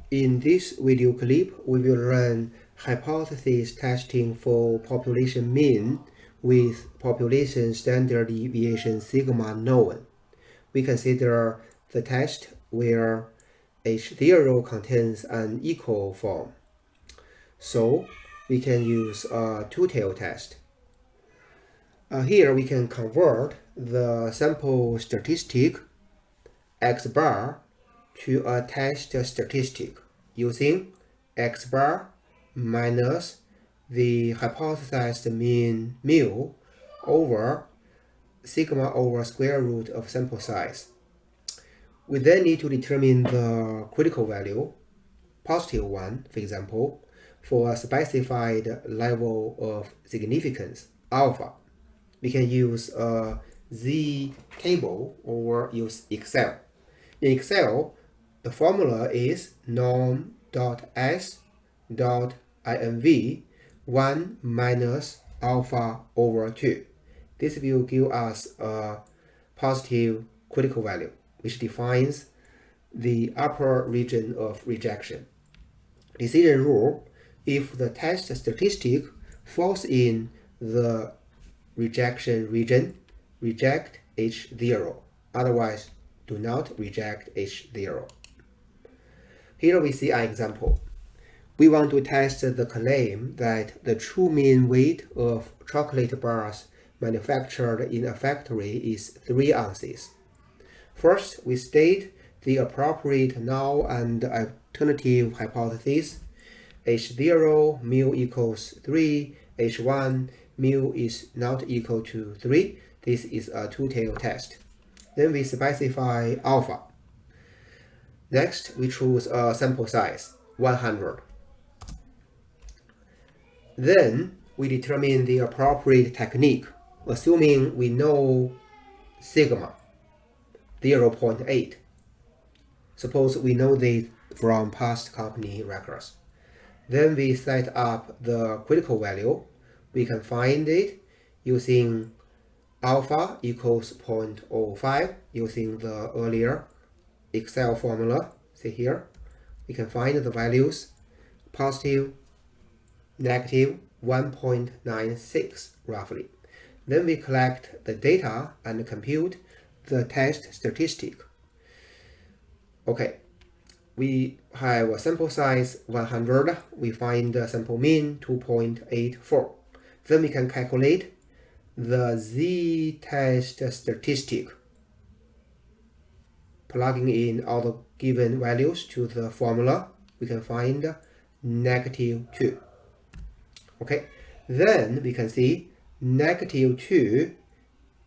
In this video clip, we will run hypothesis testing for population mean with population standard deviation sigma known. We consider the test where H0 contains an equal form. So we can use a two-tailed test. Here we can convert the sample statistic x bar to a test statistic using x bar minus the hypothesized mean mu over sigma over square root of sample size. We then need to determine the critical value, positive one, for example, for a specified level of significance, alpha. We can use a Z table or use Excel. In Excel, the formula is norm.s.inv 1 minus alpha over 2. This will give us a positive critical value, which defines the upper region of rejection. Decision rule: if the test statistic falls in the rejection region, reject H0. Otherwise, do not reject H0. Here we see an example. We want to test the claim that the true mean weight of chocolate bars manufactured in a factory is 3 ounces. First, we state the appropriate null and alternative hypothesis. H0 mu equals 3, H1 mu is not equal to 3. This is a two-tailed test. Then we specify alpha. Next, we choose a sample size, 100. Then we determine the appropriate technique, assuming we know sigma, 0.8. Suppose we know this from past company records. Then we set up the critical value. We can find it using alpha equals 0.05 using the earlier Excel formula. See here, we can find the values positive, negative 1.96 roughly. Then we collect the data and compute the test statistic. Okay, we have a sample size 100. We find the sample mean 2.84. Then we can calculate the z-test statistic, plugging in all the given values to the formula. We can find negative 2. Okay, then we can see negative 2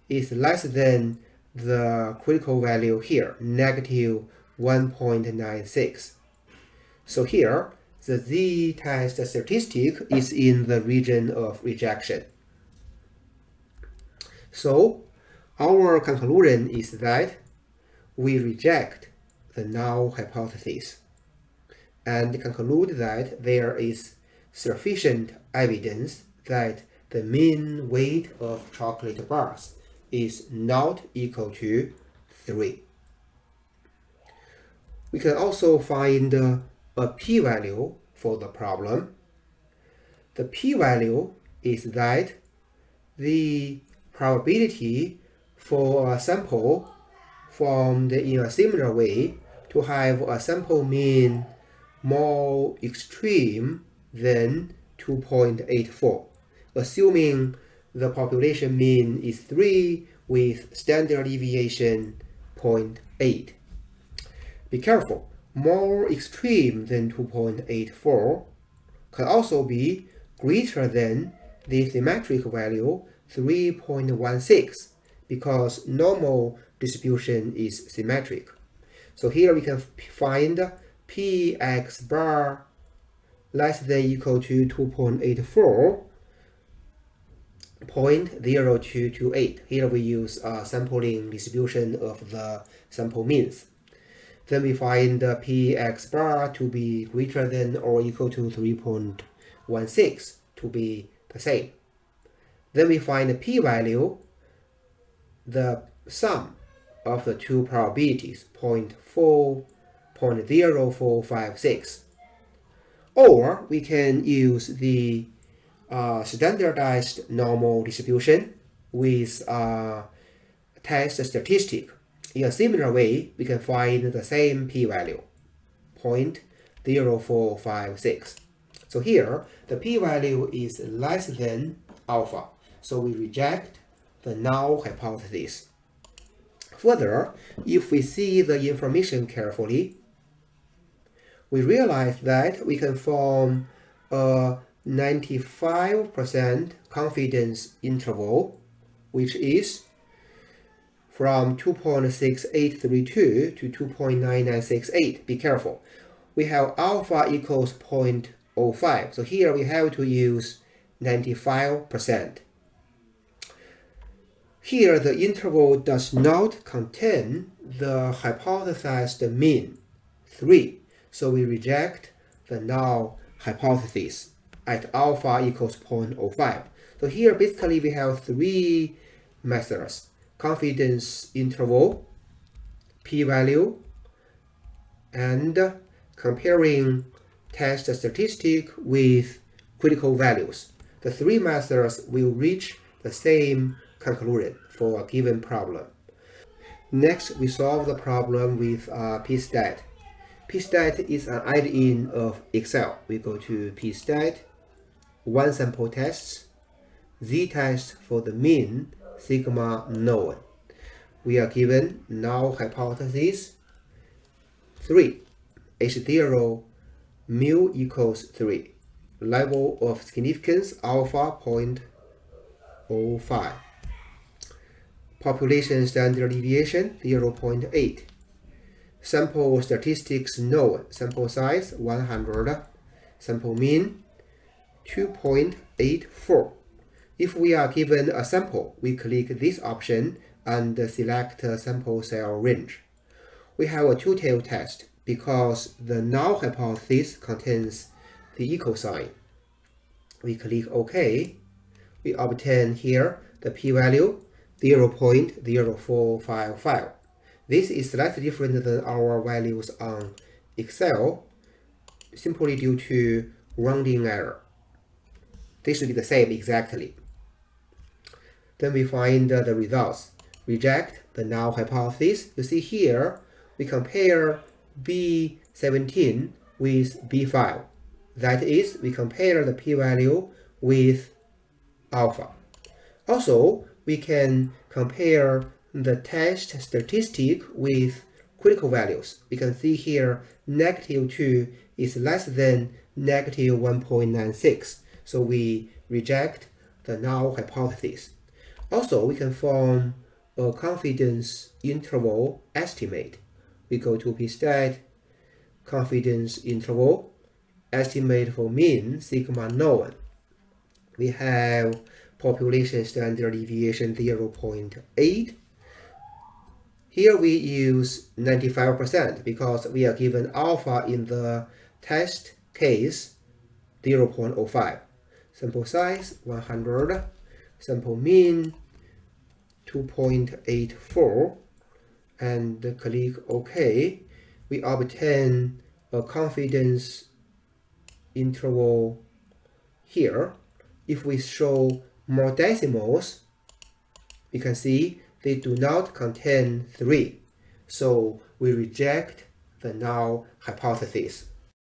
is less than the critical value here, negative 1.96. So here, the z-test statistic is in the region of rejection. So our conclusion is that we reject the null hypothesis and conclude that there is sufficient evidence that the mean weight of chocolate bars is not equal to 3. We can also find a p-value for the problem. The p-value is that the probability for a sample formed in a similar way to have a sample mean more extreme than 2.84, assuming the population mean is 3 with standard deviation 0.8. Be careful, more extreme than 2.84 can also be greater than the symmetric value 3.16 because normal distribution is symmetric. So here we can find px bar less than equal to 2.84, 0.0228. Here we use a sampling distribution of the sample means. Then we find px bar to be greater than or equal to 3.16 to be the same. Then we find the p-value, the sum of the two probabilities, 0.4, 0.0456. Or we can use the standardized normal distribution with test statistic. In a similar way, we can find the same p-value, 0.0456. So here, the p-value is less than alpha, so we reject the null hypothesis. Further, if we see the information carefully, we realize that we can form a 95% confidence interval, which is from 2.6832 to 2.9968. Be careful. We have alpha equals 0.05. So here we have to use 95%. Here the interval does not contain the hypothesized mean, 3. So we reject the null hypothesis at alpha equals 0.05. So here basically we have 3 methods: confidence interval, p-value, and comparing test statistic with critical values. The 3 methods will reach the same conclusion for a given problem. Next, we solve the problem with pstat. Pstat is an add-in of Excel. We go to pstat, one sample tests, z-test for the mean, sigma known. We are given null hypothesis 3, H0 mu equals 3, level of significance alpha 0.05, population standard deviation 0.8, sample statistics known, sample size 100, sample mean 2.84. If we are given a sample, we click this option and select sample cell range. We have a two-tailed test because the null hypothesis contains the equal sign. We click OK. We obtain here the p-value 0.0455. This is slightly different than our values on Excel, simply due to rounding error. They should be the same exactly. Then we find the results. Reject the null hypothesis. You see here, we compare B17 with B5. That is, we compare the p-value with alpha. Also, we can compare the test statistic with critical values. We can see here -2 is less than -1.96. So we reject the null hypothesis. Also, we can form a confidence interval estimate. We go to pstat, confidence interval, estimate for mean, sigma known. We have population standard deviation 0.8. Here we use 95% because we are given alpha in the test case 0.05. Sample size 100, sample mean 2.84, and click OK. We obtain a confidence interval here. If we show more decimals, we can see they do not contain 3. So we reject the null hypothesis.